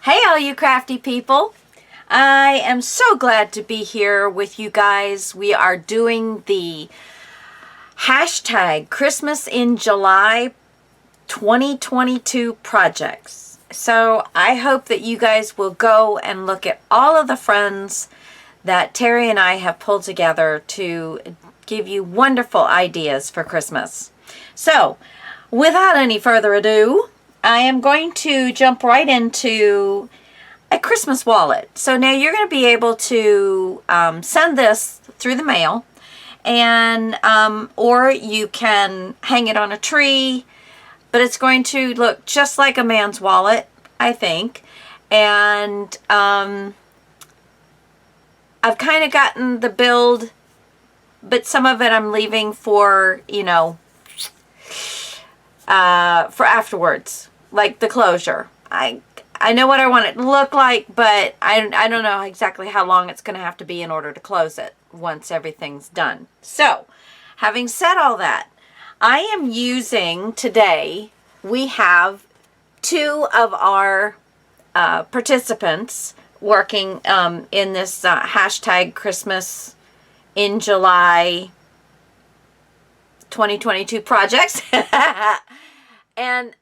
Hey all you crafty people. I am so glad to be here with you guys. We are doing the hashtag Christmas in July 2022 projects. So I hope that you guys will go and look at all of the friends that Teri and I have pulled together to give you wonderful ideas for Christmas. So without any further ado, I am going to jump right into a Christmas wallet. So now you're going to be able to send this through the mail, and or you can hang it on a tree, but it's going to look just like a man's wallet, I think. And I've kind of gotten the build, but some of it I'm leaving for, you know, for afterwards. Like the closure. I know what I want it to look like, but I don't know exactly how long it's going to have to be in order to close it once everything's done. So, having said all that, I am using today, we have two of our participants working in this hashtag Christmas in July 2022 projects. And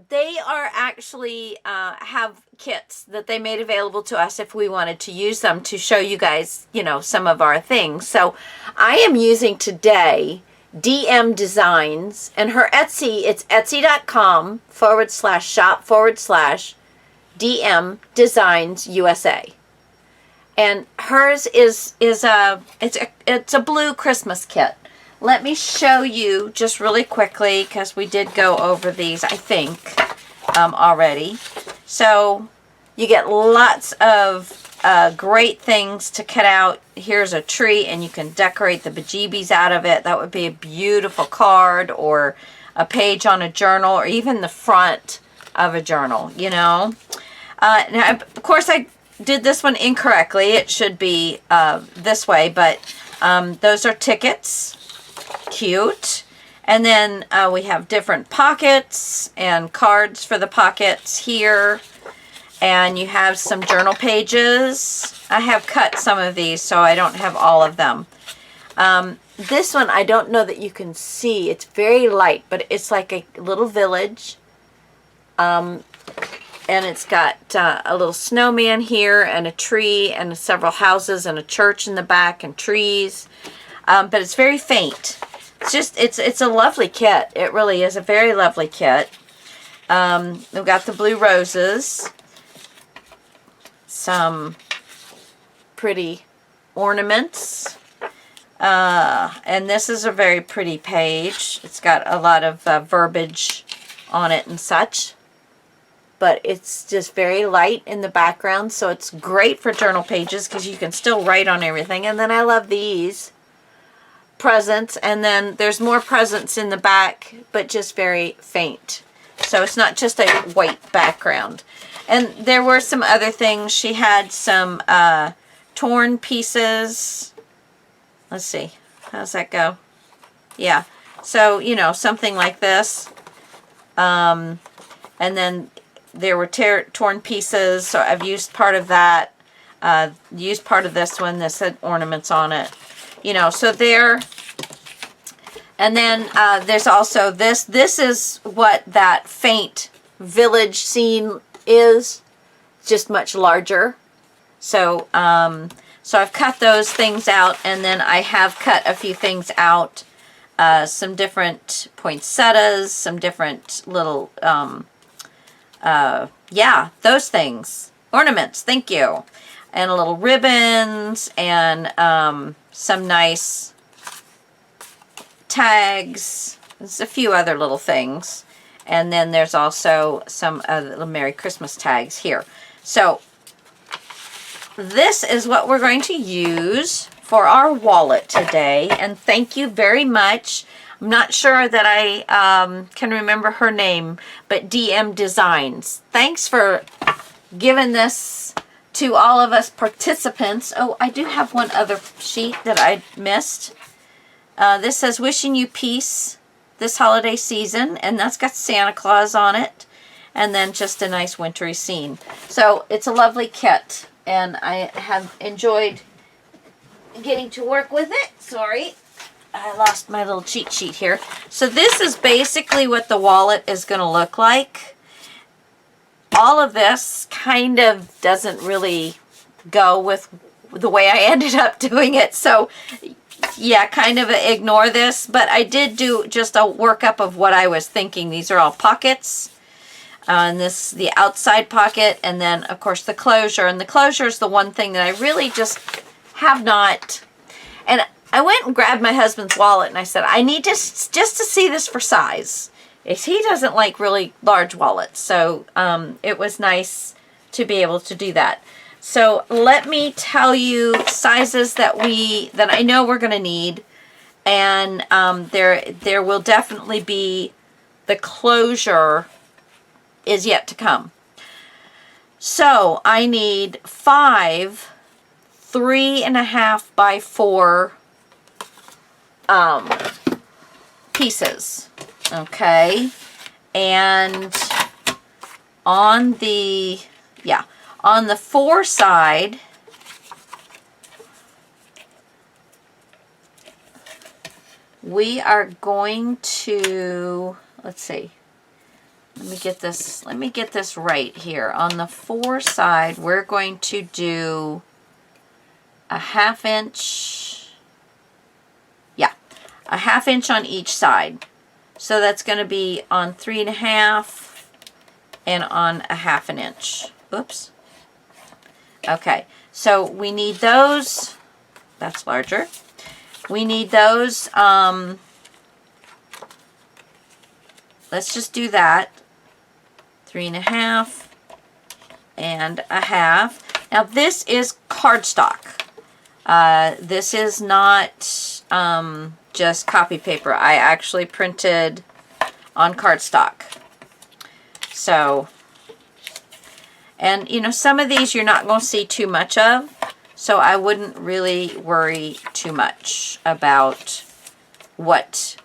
they are actually have kits that they made available to us if we wanted to use them to show you guys, you know, some of our things. So I am using today DM Designs, and her Etsy, it's etsy.com/shop/DM Designs USA. And hers is it's a blue Christmas kit. Let me show you just really quickly, because we did go over these, I think, already. So you get lots of great things to cut out. Here's a tree, and you can decorate the bejeebies out of it. That would be a beautiful card, or a page on a journal, or even the front of a journal, you know. Now, of course, I did this one incorrectly. It should be this way, but those are tickets. Cute. And then we have different pockets and cards for the pockets here, and you have some journal pages. I have cut some of these, so I don't have all of them. This one I don't know that you can see. It's very light, but it's like a little village, and it's got a little snowman here, and a tree, and several houses, and a church in the back, and trees. But it's very faint. It's a lovely kit. It really is a very lovely kit. We've got the blue roses. Some pretty ornaments. And this is a very pretty page. It's got a lot of verbiage on it and such. But it's just very light in the background, so it's great for journal pages because you can still write on everything. And then I love these presents, and then there's more presents in the back, but just very faint. So it's not just a white background. And there were some other things. She had some torn pieces. Let's see. How's that go? Yeah. So, you know, something like this. And then there were torn pieces, so I've used part of that. Used part of this one. This had ornaments on it. You know, so there. And then there's also this. This is what that faint village scene is, just much larger. So, so I've cut those things out, and then I have cut a few things out. Some different poinsettias, some different little, yeah, those things. Ornaments, thank you. And a little ribbons, and some nice tags. There's a few other little things. And then there's also some little Merry Christmas tags here. So this is what we're going to use for our wallet today. And thank you very much. I'm not sure that I can remember her name, but DM Designs. Thanks for giving this to all of us participants. Oh, I do have one other sheet that I missed. This says, wishing you peace this holiday season, and that's got Santa Claus on it. and then just a nice wintry scene. So it's a lovely kit, and I have enjoyed getting to work with it. Sorry, I lost my little cheat sheet here. So this is basically what the wallet is going to look like. All of this kind of doesn't really go with the way I ended up doing it. So yeah, kind of ignore this, but I did do just a workup of what I was thinking. These are all pockets. And this, the outside pocket, and then of course the closure. And the closure is the one thing that I really just have not. And I went and grabbed my husband's wallet and I said, I need just to see this for size. He doesn't like really large wallets. So it was nice to be able to do that. So let me tell you sizes that I know we're going to need. And there will definitely be, the closure is yet to come. So I need 5 3.5 by 4 pieces. Okay. And on the 4 side, we are going to, let's see. Let me get this right here. On the 4 side, we're going to do a 1/2 inch. Yeah, a 1/2 inch on each side. So that's going to be on 3.5 and on a 1/2 inch. Oops. Okay, so we need those. That's larger. We need those. Let's just do that. 3.5 and a 1/2. Now this is cardstock. This is not just copy paper. I actually printed on cardstock. So, and you know, some of these you're not going to see too much of, so I wouldn't really worry too much about what,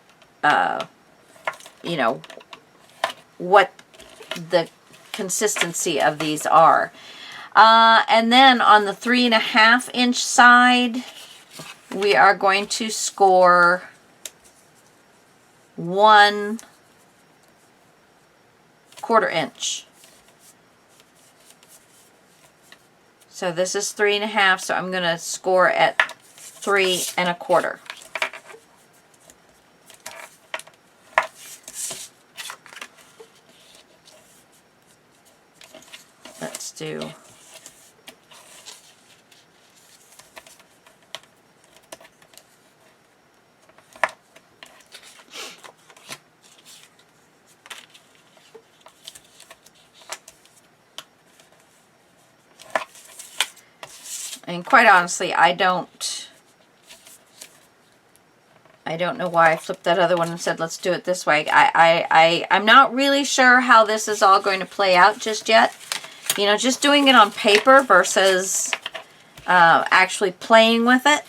you know, what the consistency of these are. And then on the 3.5 inch side, we are going to score 1/4 inch. So this is 3.5, so I'm going to score at 3.25. Let's do and quite honestly, I don't know why I flipped that other one and said, let's do it this way. I'm not really sure how this is all going to play out just yet. You know, just doing it on paper versus actually playing with it.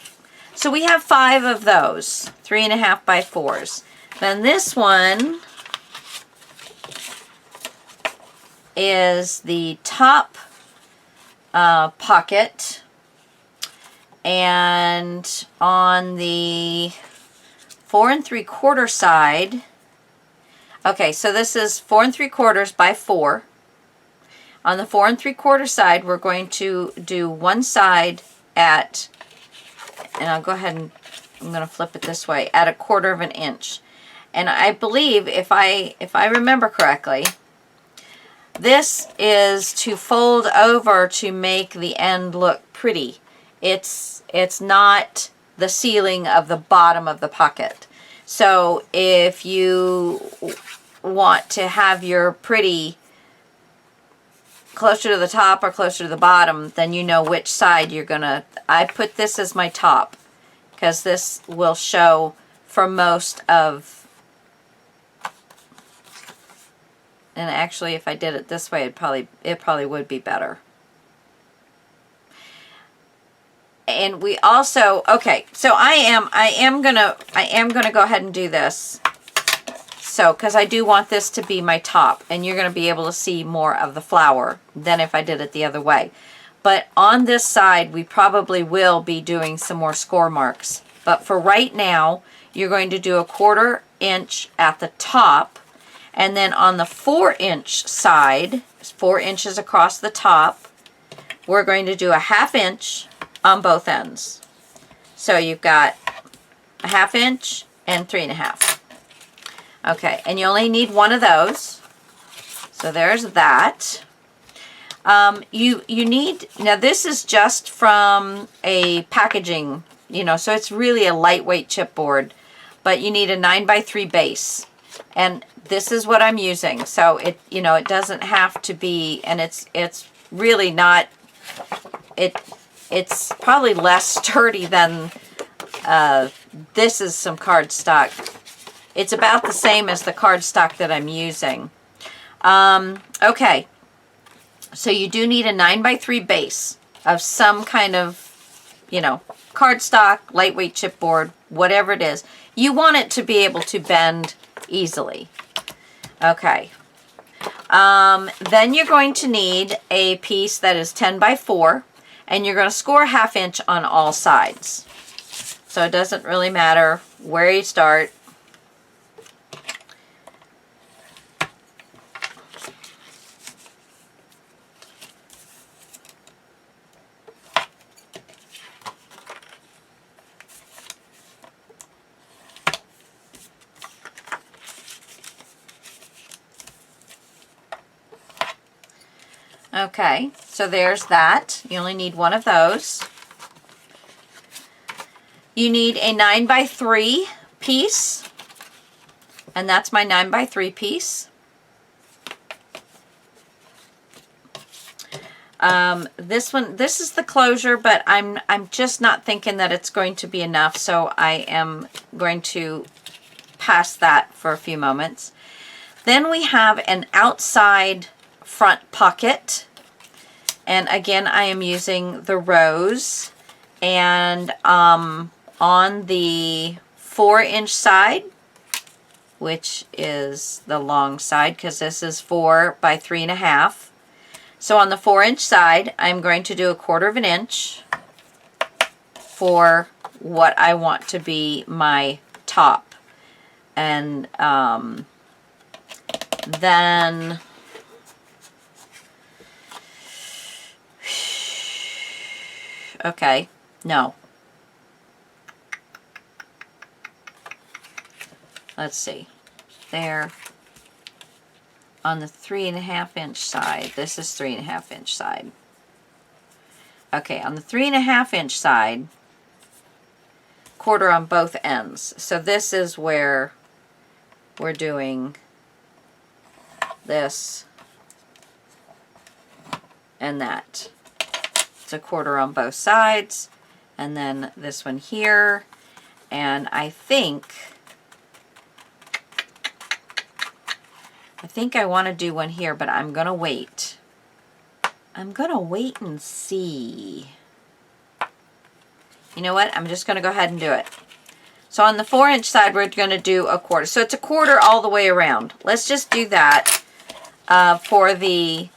So we have 5 of those, 3.5 by 4s. Then this one is the top pocket. And on the 4 3/4 side, okay, so this is 4 3/4 by 4. On the 4 3/4 side, we're going to do one side at, and I'll go ahead and I'm going to flip it this way, at 1/4 inch. And I believe, if I remember correctly, this is to fold over to make the end look pretty. It's not the sealing of the bottom of the pocket. So if you want to have your pretty closer to the top or closer to the bottom, then you know which side you're gonna. I put this as my top because this will show for most of. And actually, if I did it this way, it probably would be better. And we also, okay, so I am gonna go ahead and do this. So, because I do want this to be my top, and you're going to be able to see more of the flower than if I did it the other way. But on this side, we probably will be doing some more score marks. But for right now, you're going to do a 1/4 inch at the top, and then on the 4-inch side, 4 inches across the top, we're going to do a 1/2 inch on both ends. So you've got a 1/2 inch and 3.5. Okay, and you only need one of those. So there's that. You need, now this is just from a packaging, you know, so it's really a lightweight chipboard, but you need a 9x3 base. And this is what I'm using. So it, you know, it doesn't have to be, and it's really not, it's probably less sturdy than, this is some cardstock. It's about the same as the cardstock that I'm using. Okay, so you do need a 9x3 base of some kind of, you know, cardstock, lightweight chipboard, whatever it is. You want it to be able to bend easily. Okay. Then you're going to need a piece that is 10x4, and you're going to score 1/2 inch on all sides. So it doesn't really matter where you start. Okay, so there's that. You only need one of those. You need a 9x3 piece, and that's my 9x3 piece. This is the closure, but I'm just not thinking that it's going to be enough, so I am going to pass that for a few moments. Then we have an outside front pocket, and again I am using the rose, and on the 4-inch side, which is the long side because this is 4 by 3.5. So on the 4-inch side, I'm going to do a 1/4 inch for what I want to be my top. And then okay, no. Let's see. There. On the 3.5 inch side, this is 3.5 inch side. Okay, on the 3.5 inch side, 1/4 on both ends. So this is where we're doing this and that. It's a 1/4 on both sides, and then this one here, and I think I want to do one here, but I'm going to wait. I'm going to wait and see. You know what? I'm just going to go ahead and do it. So on the 4-inch side, we're going to do a 1/4. So it's a 1/4 all the way around. Let's just do that for the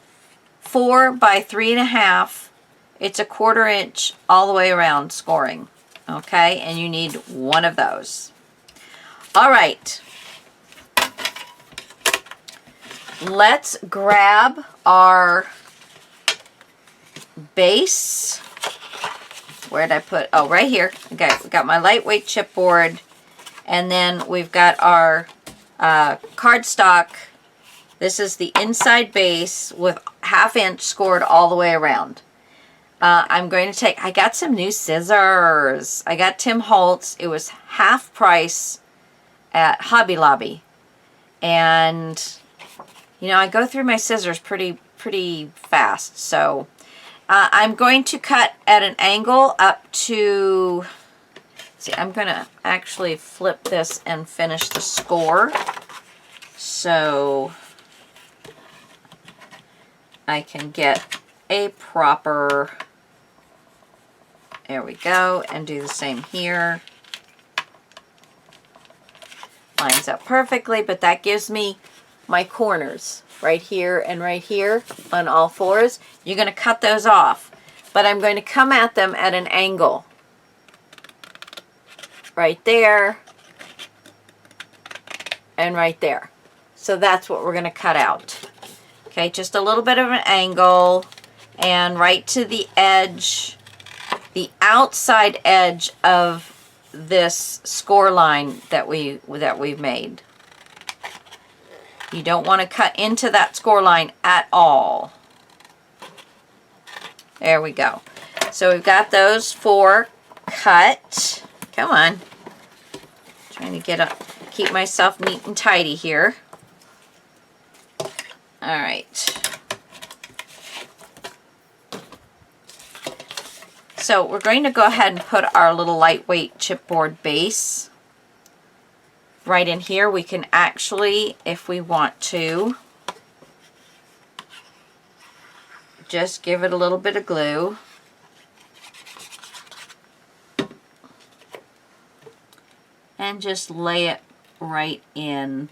4 by 3.5. It's a 1/4 inch all the way around scoring. Okay, and you need one of those. All right. Let's grab our base. Where did I put? Oh, right here. Okay, we got my lightweight chipboard, and then we've got our cardstock. This is the inside base with 1/2 inch scored all the way around. I'm going to take, I got some new scissors. I got Tim Holtz. It was half price at Hobby Lobby. And, you know, I go through my scissors pretty fast. So I'm going to cut at an angle up to, see, I'm going to actually flip this and finish the score. So I can get a proper, there we go, and do the same here. lines up perfectly, but that gives me my corners right here and right here on all fours. You're going to cut those off, but I'm going to come at them at an angle. Right there and right there. So that's what we're going to cut out. Okay, just a little bit of an angle and right to the edge, the outside edge of this score line that we've made. You don't want to cut into that score line at all. There we go. So we've got those 4 cut. Come on. Trying to keep myself neat and tidy here. All right. So we're going to go ahead and put our little lightweight chipboard base right in here. We can actually, if we want to, just give it a little bit of glue. And just lay it right in.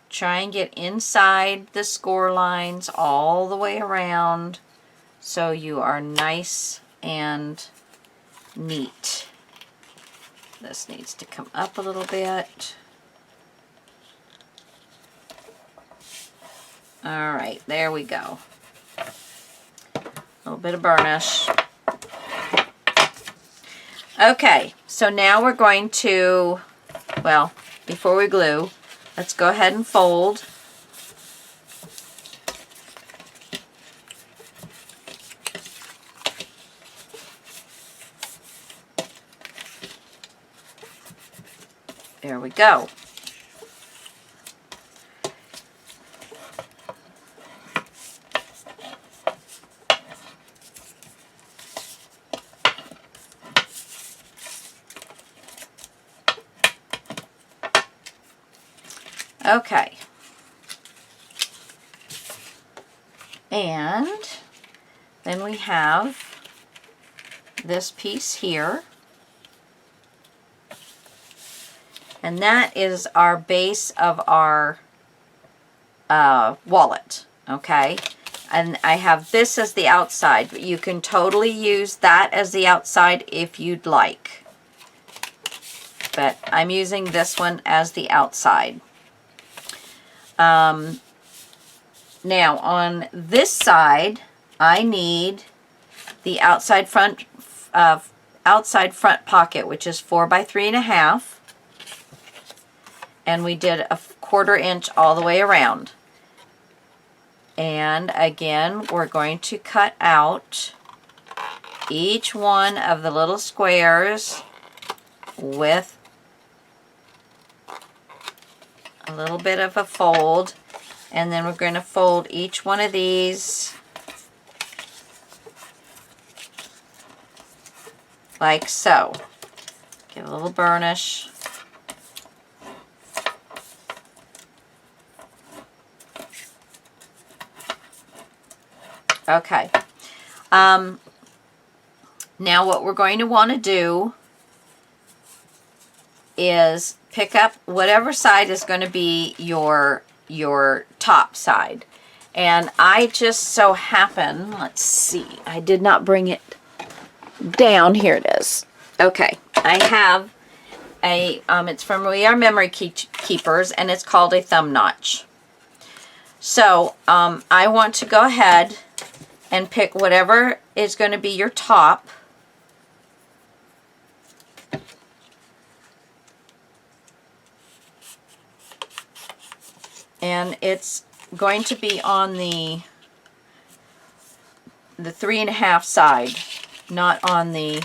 Try and get inside the score lines all the way around so you are nice and neat. This needs to come up a little bit. All right, there we go. A little bit of burnish. Okay, so now we're going to, well, before we glue, let's go ahead and fold. There we go. Okay, and then we have this piece here, and that is our base of our wallet, okay? And I have this as the outside, but you can totally use that as the outside if you'd like. But I'm using this one as the outside. Now on this side, I need the outside front pocket, which is 4 by 3.5, and we did a 1/4 inch all the way around. And again, we're going to cut out each one of the little squares with a little bit of a fold, and then we're going to fold each one of these like so. Give a little burnish. Okay. Now what we're going to want to do is pick up whatever side is going to be your top side. And I just so happen, let's see, I did not bring it down. Here it is. Okay, I have a, it's from We Are Memory Keepers, and it's called a thumb notch. So I want to go ahead and pick whatever is going to be your top. And it's going to be on the 3.5 side, not on the,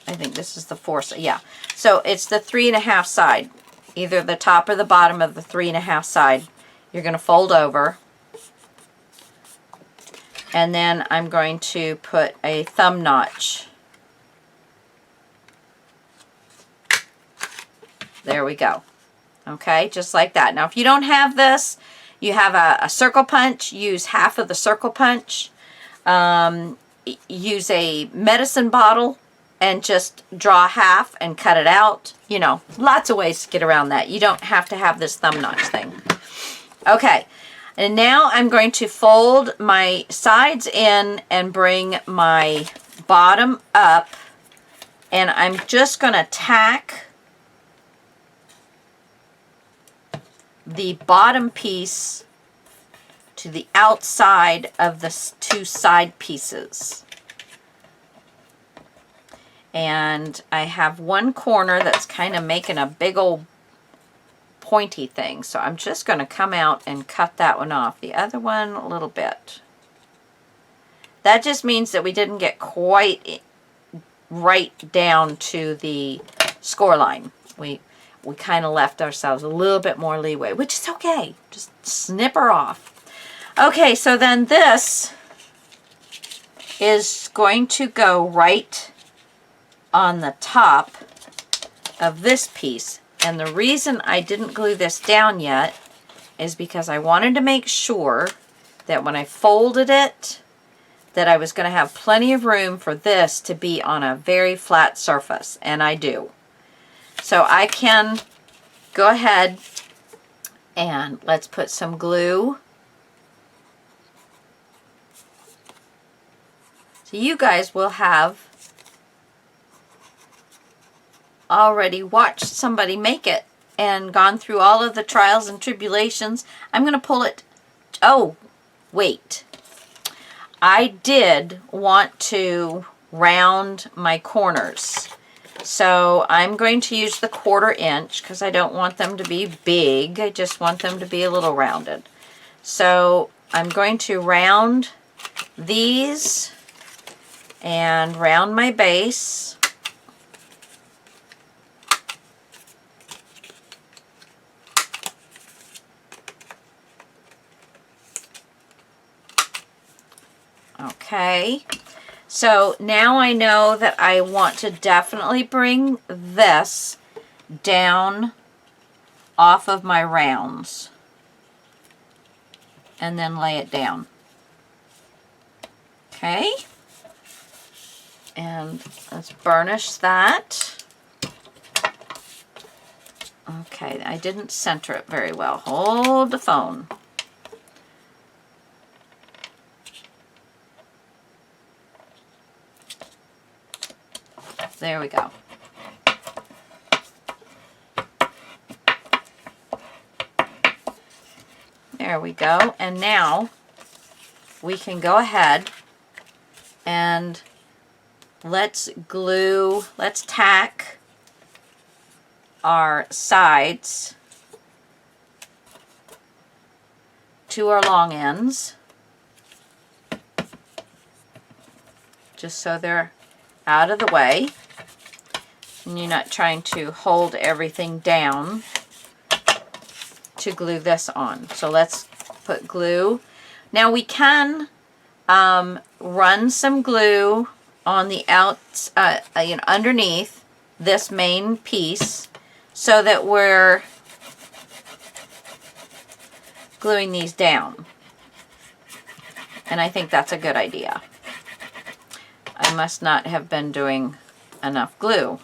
I think this is the 4 side. Yeah, so it's the 3.5 side, either the top or the bottom of the 3.5 side. You're going to fold over, and then I'm going to put a thumb notch. There we go. Okay, just like that. Now, if you don't have this, you have a circle punch, use half of the circle punch. use a medicine bottle and just draw half and cut it out. You know, lots of ways to get around that. You don't have to have this thumb notch thing. Okay, and now I'm going to fold my sides in and bring my bottom up, and I'm just going to tack the bottom piece to the outside of the two side pieces. And I have one corner that's kind of making a big old pointy thing, so I'm just going to come out and cut that one off. The other one a little bit. That just means that we didn't get quite right down to the score line. We kind of left ourselves a little bit more leeway, which is okay. Just snip her off. Okay, so then this is going to go right on the top of this piece. And the reason I didn't glue this down yet is because I wanted to make sure that when I folded it, that I was going to have plenty of room for this to be on a very flat surface, and I do. So I can go ahead and let's put some glue. So you guys will have already watched somebody make it and gone through all of the trials and tribulations. I'm going to pull it. Oh, wait. I did want to round my corners. So I'm going to use the 1/4 inch because I don't want them to be big. I just want them to be a little rounded. So I'm going to round these and round my base. Okay, so now I know that I want to definitely bring this down off of my rounds and then lay it down. Okay, and let's burnish that. Okay, I didn't center it very well. Hold the phone. There we go. There we go. And now we can go ahead and let's tack our sides to our long ends, just so they're out of the way and you're not trying to hold everything down to glue this on. So let's put glue. Now we can run some glue on the underneath this main piece so that we're gluing these down. And I think that's a good idea. I must not have been doing enough glue.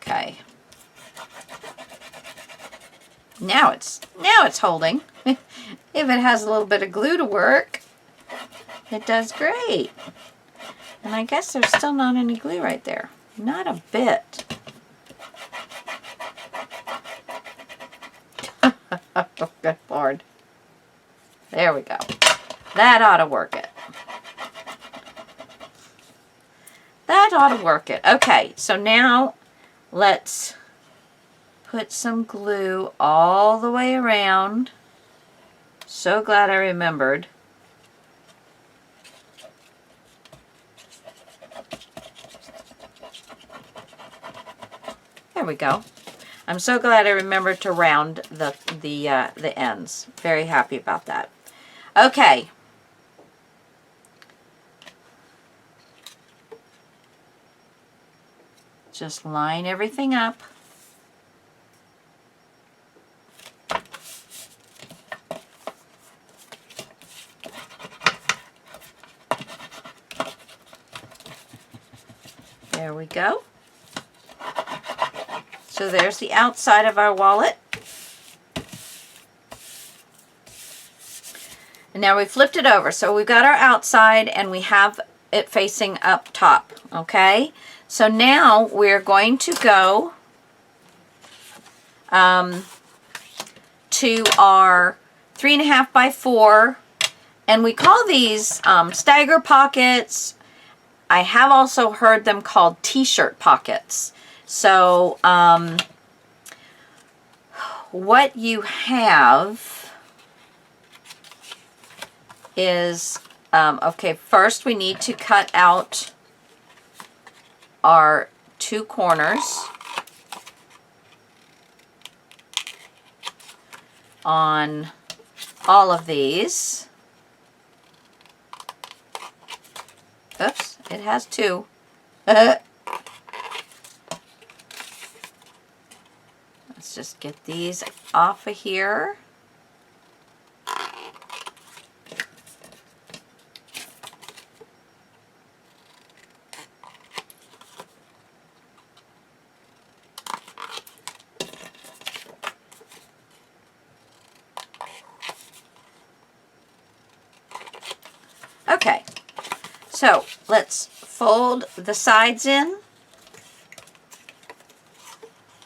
Okay. Now it's holding. If it has a little bit of glue to work, it does great. And I guess there's still not any glue right there. Not a bit. Oh, good Lord. There we go. That ought to work it. That ought to work it. Okay, so now let's put some glue all the way around. So glad I remembered. There we go. I'm so glad I remembered to round the ends. Very happy about that. Okay. Just line everything up. There we go. So there's the outside of our wallet. And now we flipped it over. So we've got our outside and we have it facing up top. Okay. So now we're going to go to our 3.5 by 4, and we call these stagger pockets. I have also heard them called t-shirt pockets. So what you have is, okay, first we need to cut out our 2 corners on all of these. Oops, it has 2. Let's just get these off of here. Okay, so let's fold the sides in,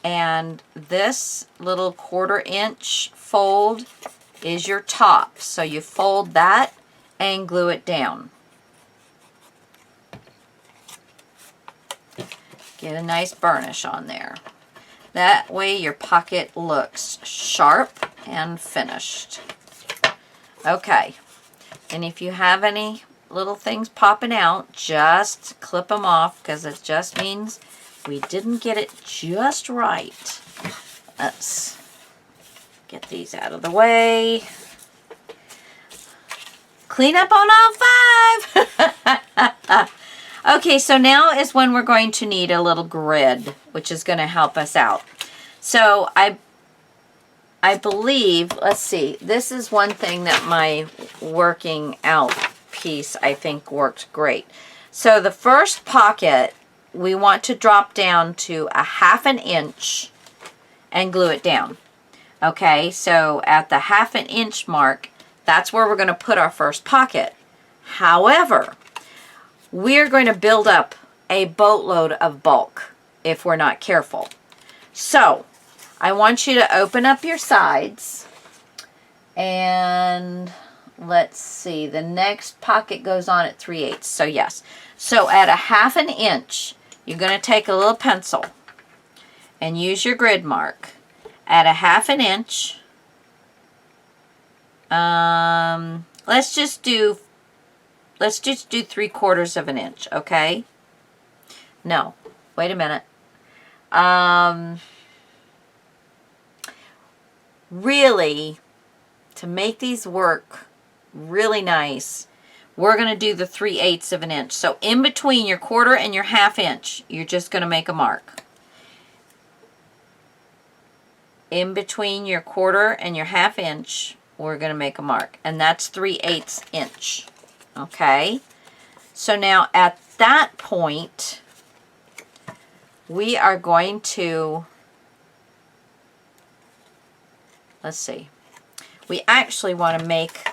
and this little 1/4 inch fold is your top. So you fold that and glue it down. Get a nice burnish on there. That way your pocket looks sharp and finished. Okay. And if you have any little things popping out, just clip them off, because it just means we didn't get it just right. Let's get these out of the way. Clean up on all 5. Okay, so now is when we're going to need a little grid, which is going to help us out. So I believe, let's see, this is one thing that my working out piece I think worked great. So the first pocket, we want to drop down to 1/2 inch and glue it down. Okay, so at the 1/2 inch mark, that's where we're going to put our first pocket. However, we're going to build up a boatload of bulk if we're not careful. So I want you to open up your sides, and let's see, the next pocket goes on at 3/8. So yes, so at 1/2 inch, you're going to take a little pencil and use your grid mark. At 1/2 inch, let's just do 3/4 inch, okay? No, wait a minute. Really, to make these work really nice, we're going to do the 3/8 inch. So in between your 1/4 and your 1/2 inch, you're just going to make a mark. In between your 1/4 and your 1/2 inch, we're going to make a mark. And that's 3/8 inch. Okay? So now at that point, we are going to, let's see, we actually want to make,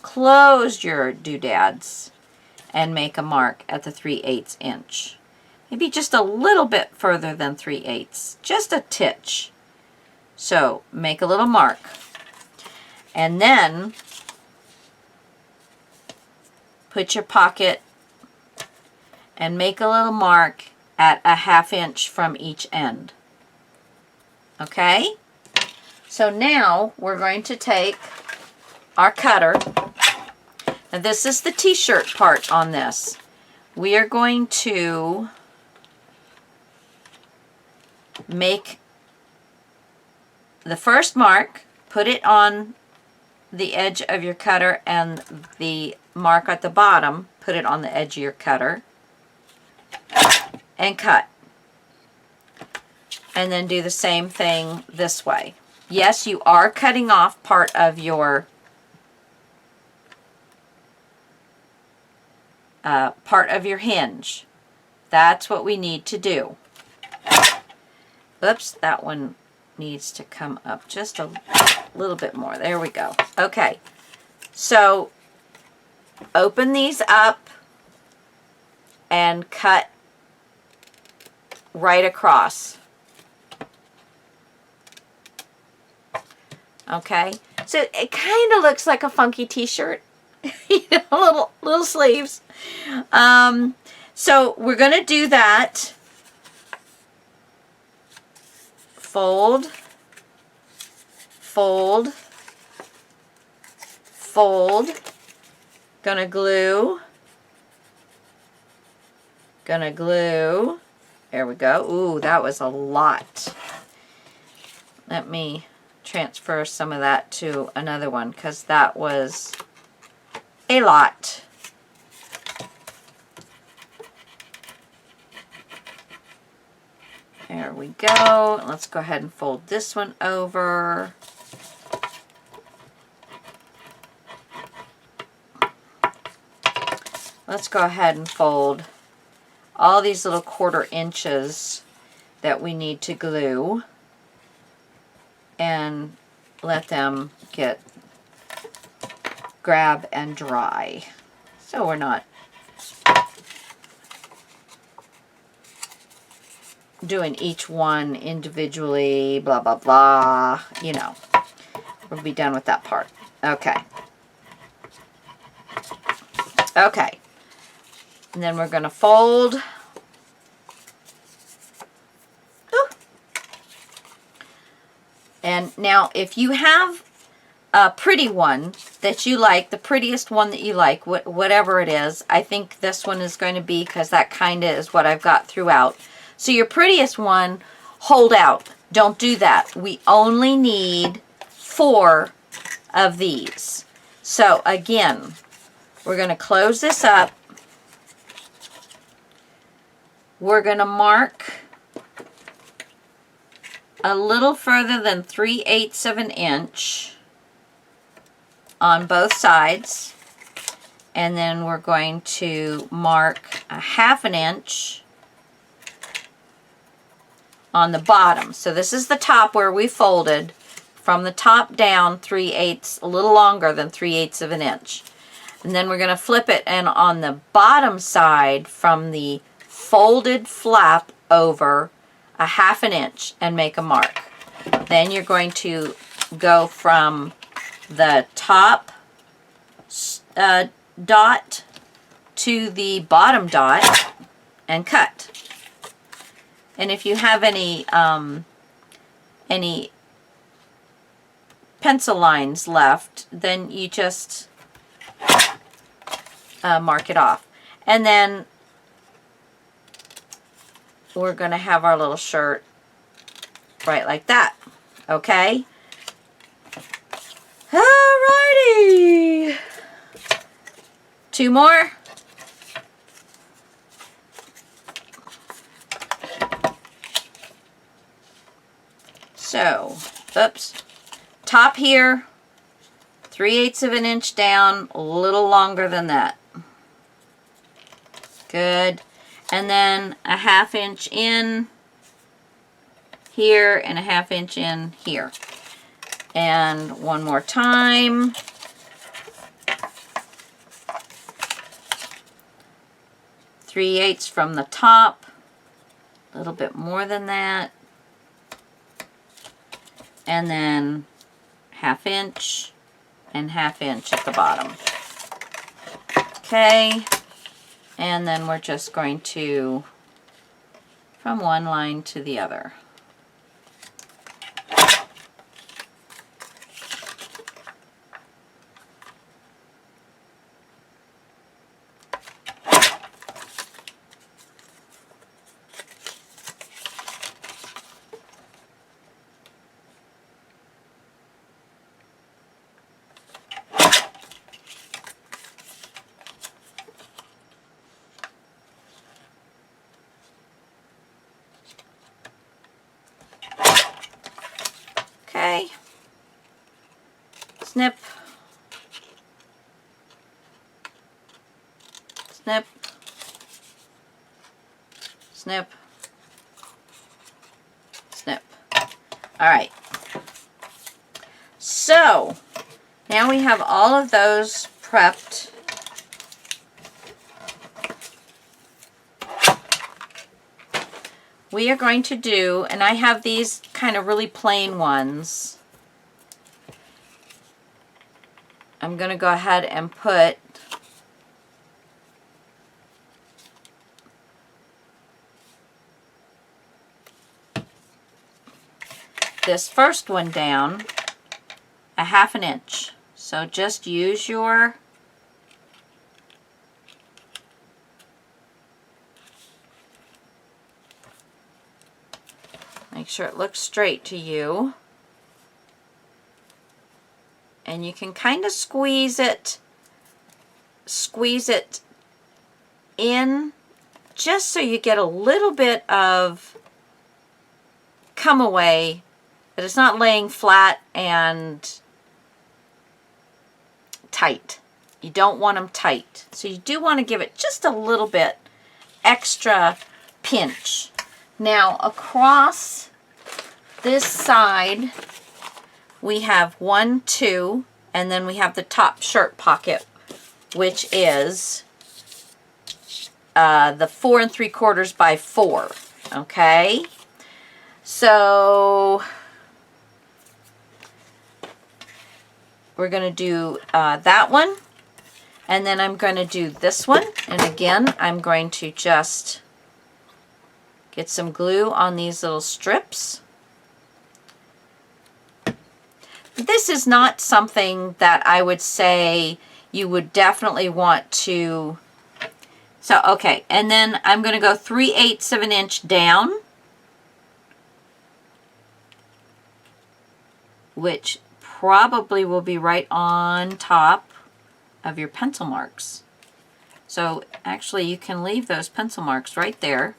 close your doodads and make a mark at the 3/8 inch. Maybe just a little bit further than 3/8, just a titch. So make a little mark. And then put your pocket and make a little mark at 1/2 inch from each end. Okay? So now we're going to take our cutter. Now this is the t-shirt part on this. We are going to make the first mark, put it on the edge of your cutter, and the mark at the bottom, put it on the edge of your cutter, and cut. And then do the same thing this way. Yes, you are cutting off part of your part of your hinge. That's what we need to do. Oops, that one needs to come up just a little bit more. There we go. Okay, so open these up and cut right across. Okay, so it kind of looks like a funky t-shirt. You know, little sleeves. So we're going to do that. Fold, fold, fold. Gonna glue. Gonna glue. There we go. Ooh, that was a lot. Let me transfer some of that to another one because that was a lot. There we go. Let's go ahead and fold this one over. Let's go ahead and fold all these little 1/4 inches that we need to glue and let them get grab and dry. So we're not doing each one individually, blah, blah, blah. You know, we'll be done with that part. Okay. Okay. And then we're going to fold. Ooh. And now if you have a pretty one that you like, the prettiest one that you like, whatever it is, I think this one is going to be, because that kind of is what I've got throughout. So your prettiest one, hold out. Don't do that. We only need 4 of these. So again, we're going to close this up. We're going to mark a little further than 3/8 of an inch on both sides. And then we're going to mark a 1/2 an inch on the bottom. So this is the top where we folded. From the top down, 3/8, a little longer than 3/8 of an inch. And then we're going to flip it, and on the bottom side from the folded flap over, a 1/2 an inch and make a mark. Then you're going to go from the top dot to the bottom dot and cut. And if you have any pencil lines left, then you just mark it off. And then we're going to have our little shirt right like that. Okay? Alrighty! 2 more. So, oops. Top here, 3/8 of an inch down, a little longer than that. Good. And then a 1/2 inch in here and a 1/2 inch in here. And one more time. Three-eighths from the top, a little bit more than that. And then 1/2 inch and 1/2 inch at the bottom. Okay, and then we're just going to, from one line to the other. snip, snip, snip. All right. So now we have all of those prepped. We are going to do, and I have these kind of really plain ones. I'm going to go ahead and put this first one down a 1/2 inch. So just use your make sure it looks straight to you. And you can kind of squeeze it in just so you get a little bit of come away, that it's not laying flat and tight. You don't want them tight. So you do want to give it just a little bit extra pinch. Now across this side we have 1, 2, and then we have the top shirt pocket, which is the 4 3/4 by 4. Okay, so we're going to do that one, and then I'm going to do this one, and again I'm going to just get some glue on these little strips. This is not something that I would say you would definitely want to. So, okay, and then I'm going to go 3/8 of an inch down, which probably will be right on top of your pencil marks. So actually you can leave those pencil marks right there.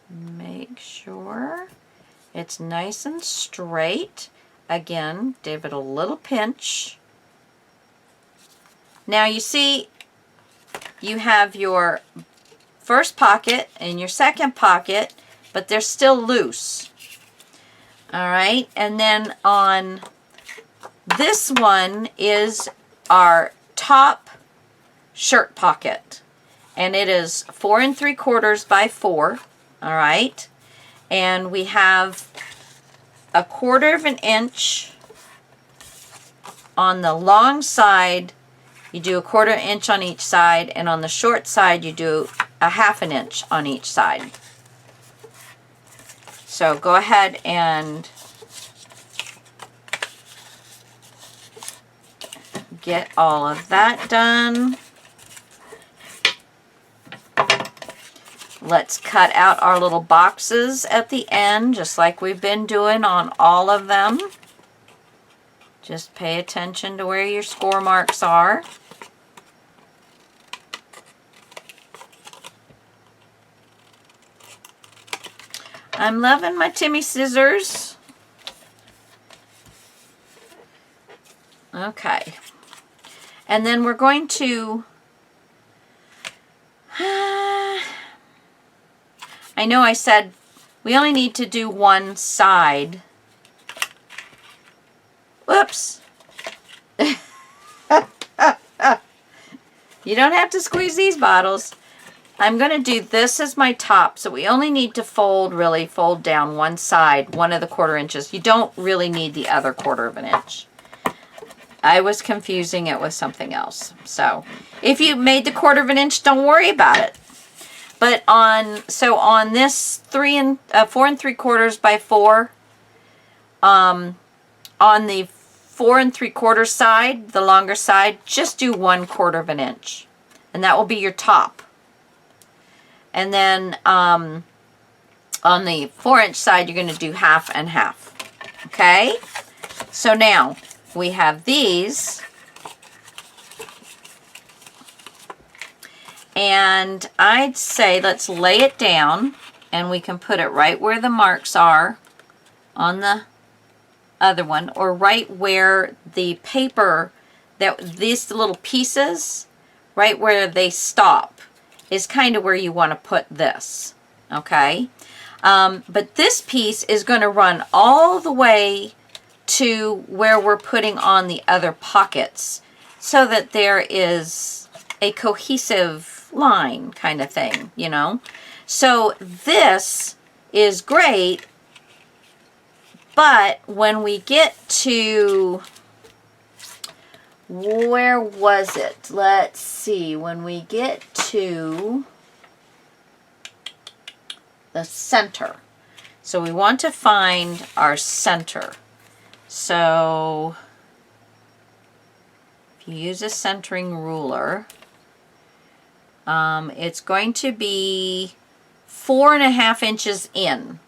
Make sure it's nice and straight. Again, give it a little pinch. Now you see you have your first pocket and your second pocket, but they're still loose. All right, and then on this one is our top shirt pocket, and it is 4 3/4 by 4. All right, and we have 1/4 inch on the long side. You do 1/4 inch on each side, and on the short side you do 1/2 inch on each side. So go ahead and get all of that done. Let's cut out our little boxes at the end, just like we've been doing on all of them. Just pay attention to where your score marks are. I'm loving my Timmy scissors. Okay. And then we're going to... I know I said we only need to do one side. Whoops. You don't have to squeeze these bottles. I'm going to do this as my top, so we only need to fold down one side, 1 1/4 inches. You don't really need the other 1/4 inch. I was confusing it with something else. So if you made the 1/4 inch, don't worry about it. But on this 4 3/4 by 4, on the 4 3/4 side, the longer side, just do 1/4 inch, and that will be your top. And then on the 4-inch side, you're going to do 1/2 and 1/2. Okay? So now we have these. And I'd say let's lay it down, and we can put it right where the marks are on the other one, or right where the paper, that these little pieces, right where they stop, is kind of where you want to put this, okay? But this piece is going to run all the way to where we're putting on the other pockets so that there is a cohesive line kind of thing, you know? So this is great, but when we get to, where was it? Let's see, when we get to the center. So we want to find our center. So if you use a centering ruler, it's going to be 4.5 inches in.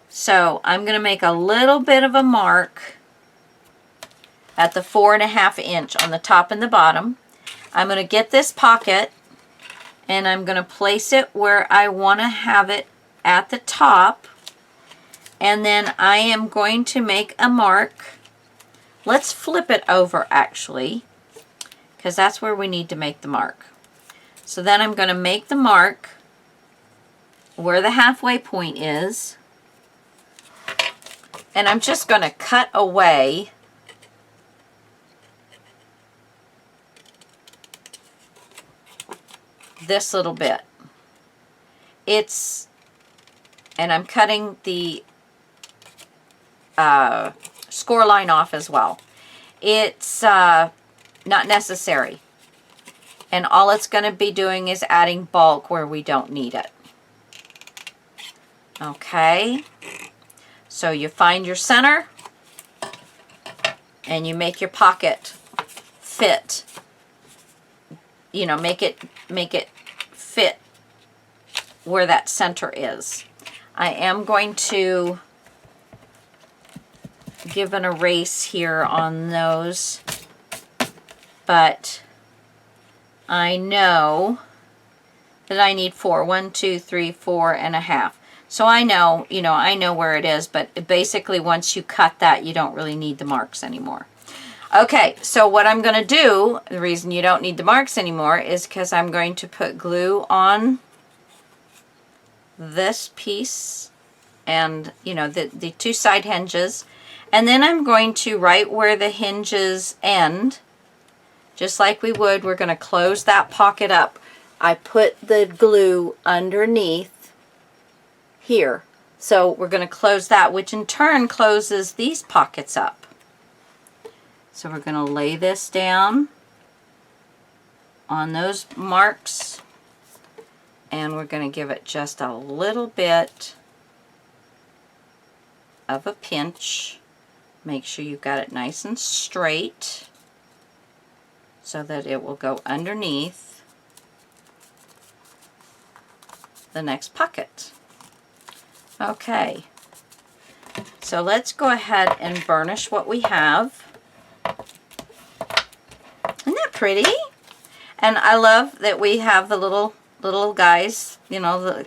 So I'm going to make a little bit of a mark at the 4.5 inch on the top and the bottom. I'm going to get this pocket and I'm going to place it where I want to have it at the top. And then I am going to make a mark. Let's flip it over actually, because that's where we need to make the mark. So then I'm going to make the mark where the halfway point is. And I'm just going to cut away this little bit. And I'm cutting the score line off as well. It's not necessary. And all it's going to be doing is adding bulk where we don't need it. Okay. So you find your center and you make your pocket fit. You know, make it fit where that center is. I am going to give an erase here on those, but I know that I need 4. 1, 2, 3, 4.5. So I know, you know, I know where it is, but basically once you cut that, you don't really need the marks anymore. Okay, so what I'm going to do, the reason you don't need the marks anymore is because I'm going to put glue on this piece and, you know, the two side hinges. And then I'm going to, right where the hinges end, just like we would, we're going to close that pocket up. I put the glue underneath here. So we're going to close that, which in turn closes these pockets up. So we're going to lay this down on those marks and we're going to give it just a little bit of a pinch. Make sure you've got it nice and straight so that it will go underneath the next pocket. Okay, so let's go ahead and burnish what we have. Isn't that pretty? And I love that we have the little guys, you know,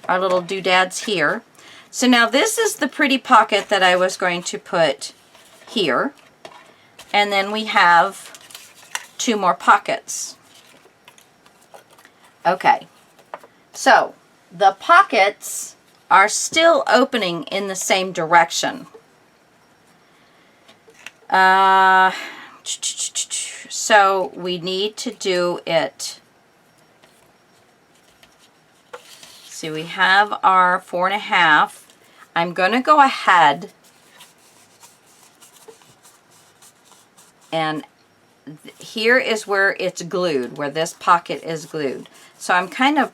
our little doodads here. So now this is the pretty pocket that I was going to put here. And then we have 2 more pockets. Okay, so the pockets are still opening in the same direction. So we need to do it. See, we have our 4.5. I'm going to go ahead and here is where it's glued, where this pocket is glued. So I'm kind of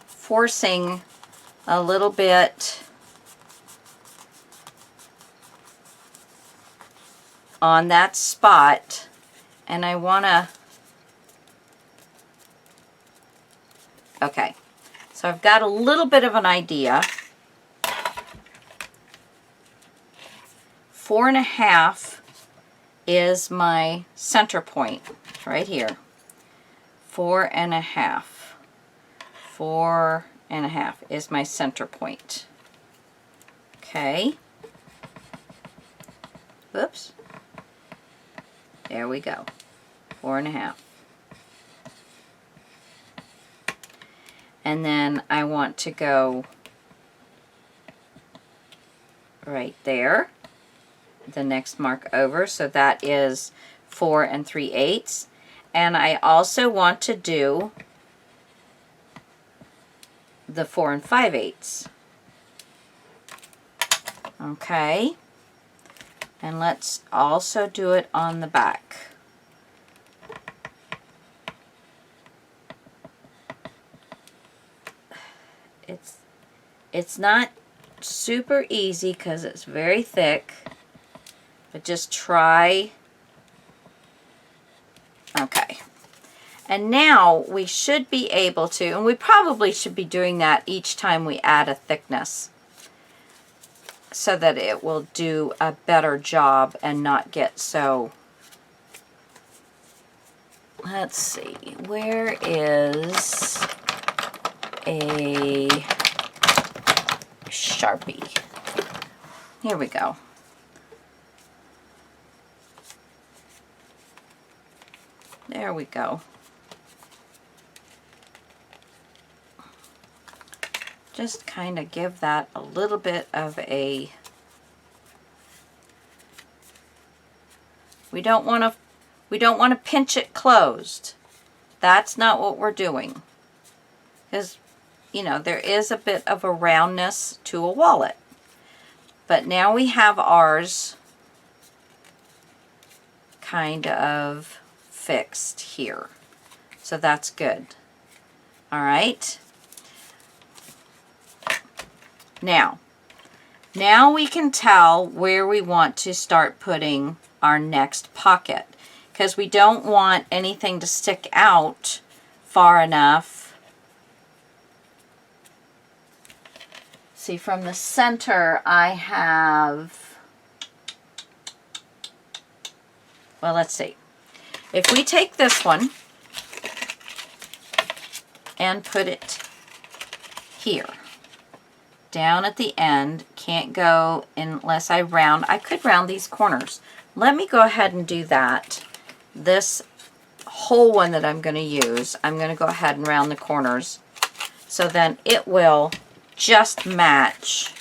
forcing a little bit on that spot, and I want to, okay, so I've got a little bit of an idea. 4.5 is my center point right here. 4.5. 4.5 is my center point. Okay. Oops. There we go. 4.5. And then I want to go right there, the next mark over, so that is 4 3/8. And I also want to do the 4 5/8. Okay, and let's also do it on the back. It's not super easy because it's very thick, but just try. Okay, and now we should be able to, and we probably should be doing that each time we add a thickness so that it will do a better job and not get so. Let's see, where is a Sharpie? Here we go. There we go. Just kind of give that a little bit of a, we don't want to pinch it closed. That's not what we're doing. Because, you know, there is a bit of a roundness to a wallet. But now we have ours kind of fixed here. So that's good. All right. Now we can tell where we want to start putting our next pocket, because we don't want anything to stick out far enough. See, from the center I have, well, let's see. If we take this one and put it here, down at the end, can't go unless I round. I could round these corners. Let me go ahead and do that. This whole one that I'm going to use, I'm going to go ahead and round the corners, so then it will just match.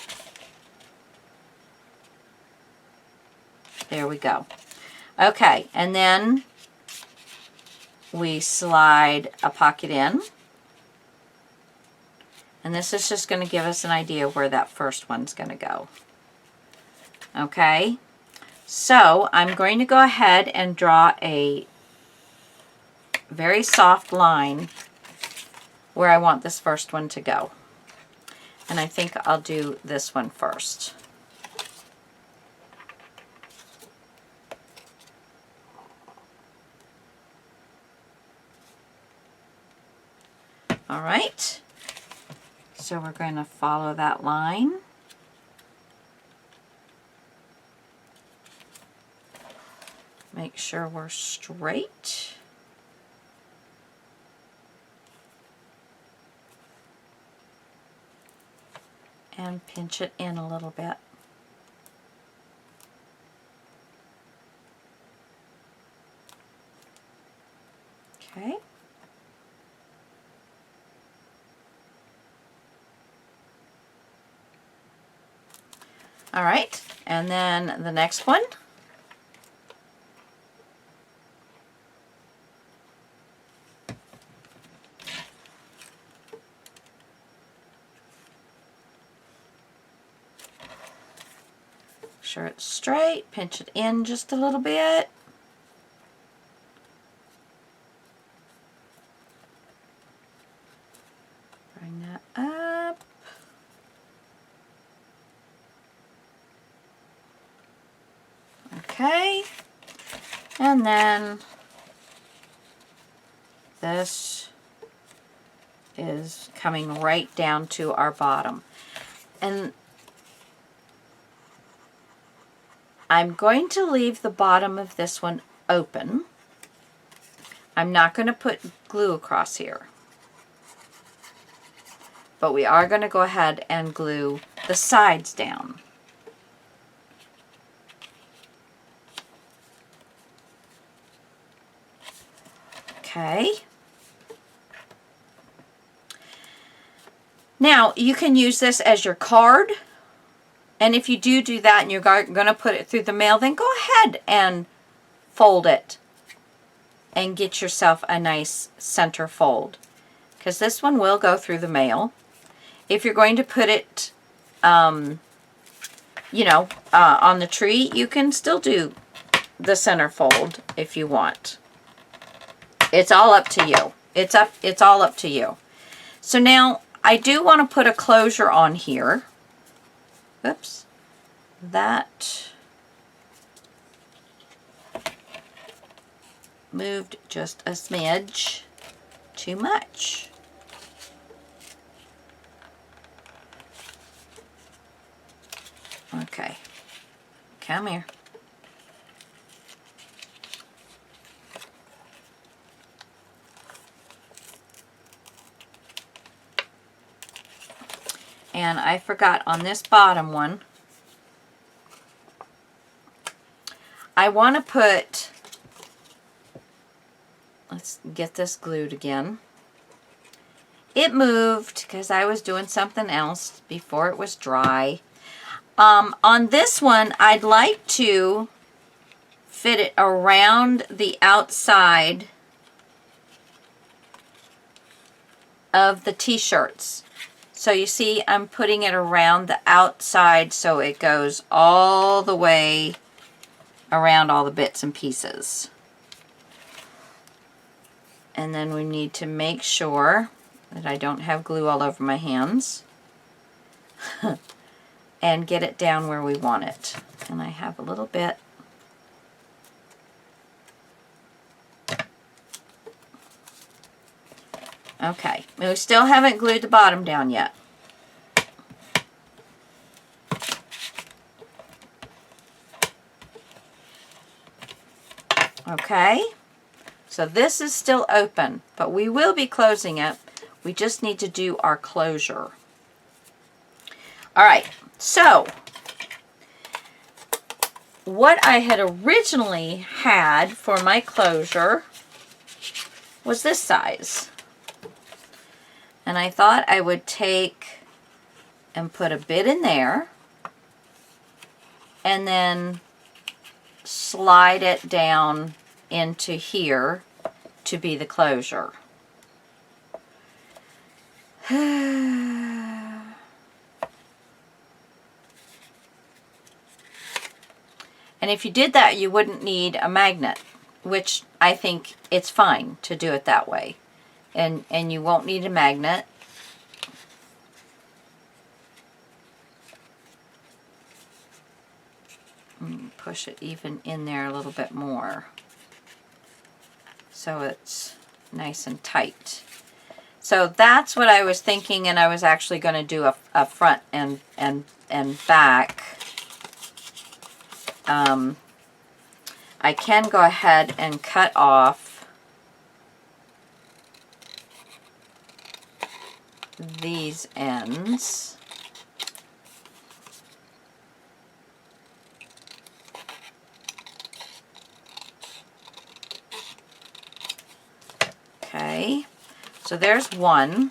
There we go. Okay, and then we slide a pocket in. And this is just going to give us an idea where that first one's going to go. Okay, so I'm going to go ahead and draw a very soft line where I want this first one to go. And I think I'll do this one first. All right. So we're going to follow that line. Make sure we're straight. And pinch it in a little bit. Okay. All right, and then the next one. Make sure it's straight, pinch it in just a little bit. Bring that up. Okay, and then this is coming right down to our bottom. And I'm going to leave the bottom of this one open. I'm not going to put glue across here. But we are going to go ahead and glue the sides down. Okay. Now, you can use this as your card. And if you do that and you're going to put it through the mail, then go ahead and fold it and get yourself a nice center fold. Because this one will go through the mail. If you're going to put it, you know, on the tree, you can still do the center fold if you want. It's all up to you. It's all up to you. So now I do want to put a closure on here. Oops. That moved just a smidge too much. Okay. Come here. And I forgot on this bottom one, I want to put, let's get this glued again. It moved because I was doing something else before it was dry. On this one, I'd like to fit it around the outside of the t-shirts. So you see, I'm putting it around the outside so it goes all the way around all the bits and pieces. And then we need to make sure that I don't have glue all over my hands. And get it down where we want it. And I have a little bit. Okay, we still haven't glued the bottom down yet. Okay, so this is still open, but we will be closing it. We just need to do our closure. All right, so what I had originally had for my closure was this size. And I thought I would take and put a bit in there and then slide it down into here to be the closure. And if you did that, you wouldn't need a magnet, which I think it's fine to do it that way. And you won't need a magnet. Push it even in there a little bit more so it's nice and tight. So that's what I was thinking, and I was actually going to do a front and back. I can go ahead and cut off these ends. Okay, so there's one,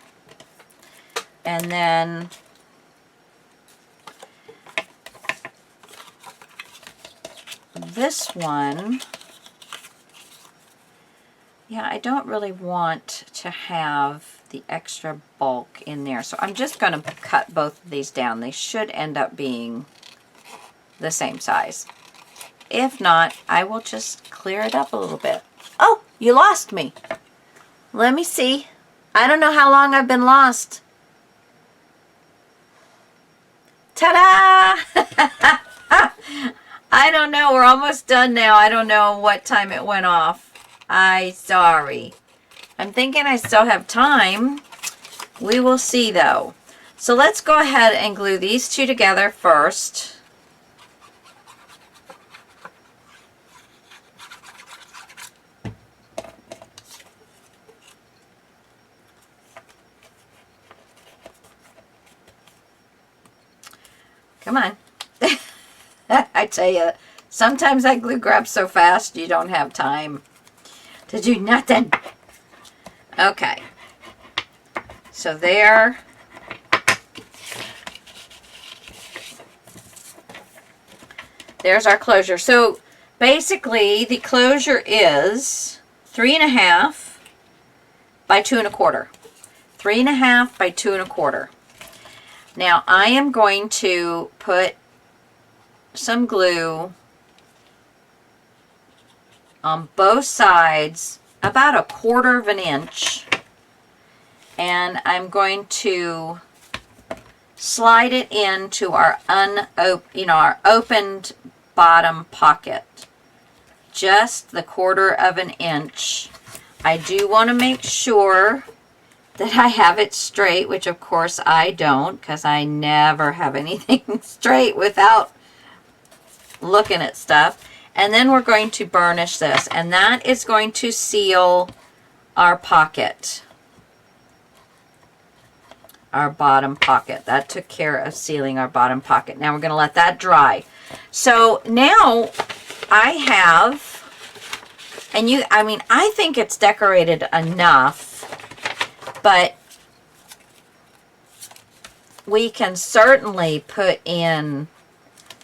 and then this one, yeah, I don't really want to have the extra bulk in there, so I'm just going to cut both of these down. They should end up being the same size. If not, I will just clear it up a little bit. Oh, you lost me. Let me see. I don't know how long I've been lost. Ta-da! I don't know. We're almost done now. I don't know what time it went off. Sorry. I'm thinking I still have time. We will see, though. So let's go ahead and glue these two together first. Come on. I tell you, sometimes that glue grabs so fast you don't have time to do nothing. Okay. So there's our closure. So basically the closure is 3.5 by 2.25. 3.5 by 2.25. Now I am going to put some glue on both sides, about 1/4 of an inch, and I'm going to slide it into our our opened bottom pocket, just the 1/4 of an inch. I do want to make sure that I have it straight, which of course I don't, because I never have anything straight without looking at stuff. And then we're going to burnish this, and that is going to seal our pocket, our bottom pocket. That took care of sealing our bottom pocket. Now we're going to let that dry. So now I have, and I think it's decorated enough, but we can certainly put in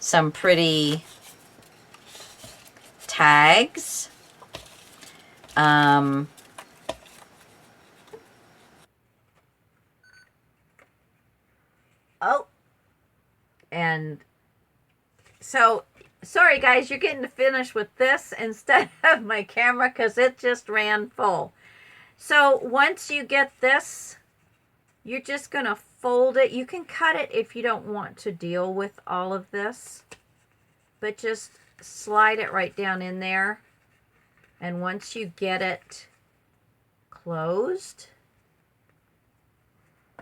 some pretty tags. Oh, and so sorry guys, you're getting to finish with this instead of my camera because it just ran full. So once you get this, you're just gonna fold it. You can cut it if you don't want to deal with all of this, but just slide it right down in there. And once you get it closed,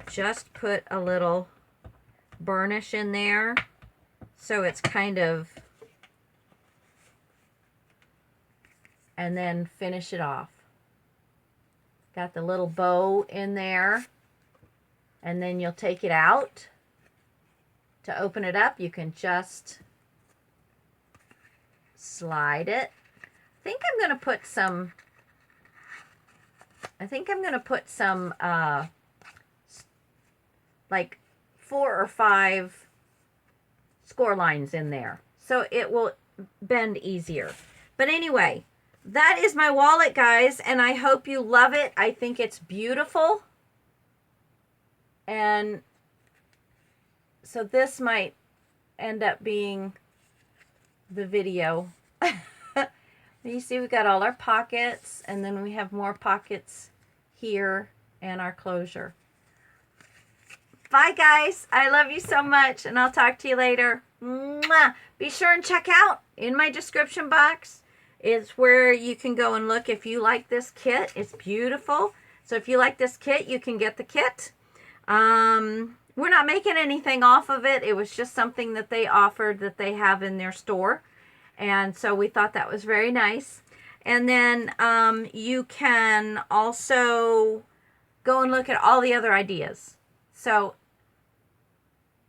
just put a little burnish in there so it's kind of, and then finish it off. Got the little bow in there, and then you'll take it out. To open it up, you can just slide it. I think I'm going to put some like 4 or 5 score lines in there, so it will bend easier. But anyway, that is my wallet, guys, and I hope you love it. I think it's beautiful. And so this might end up being the video. You see, we got all our pockets, and then we have more pockets here and our closure. Bye, guys. I love you so much, and I'll talk to you later. Mwah! Be sure and check out in my description box. It's where you can go and look if you like this kit. It's beautiful. So if you like this kit, you can get the kit. We're not making anything off of it. It was just something that they offered that they have in their store. And so we thought that was very nice. And then you can also go and look at all the other ideas. So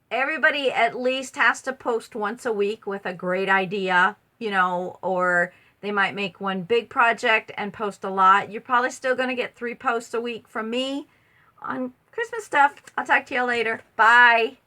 everybody at least has to post once a week with a great idea, you know, or they might make one big project and post a lot. You're probably still going to get 3 posts a week from me on Christmas stuff. I'll talk to you later. Bye.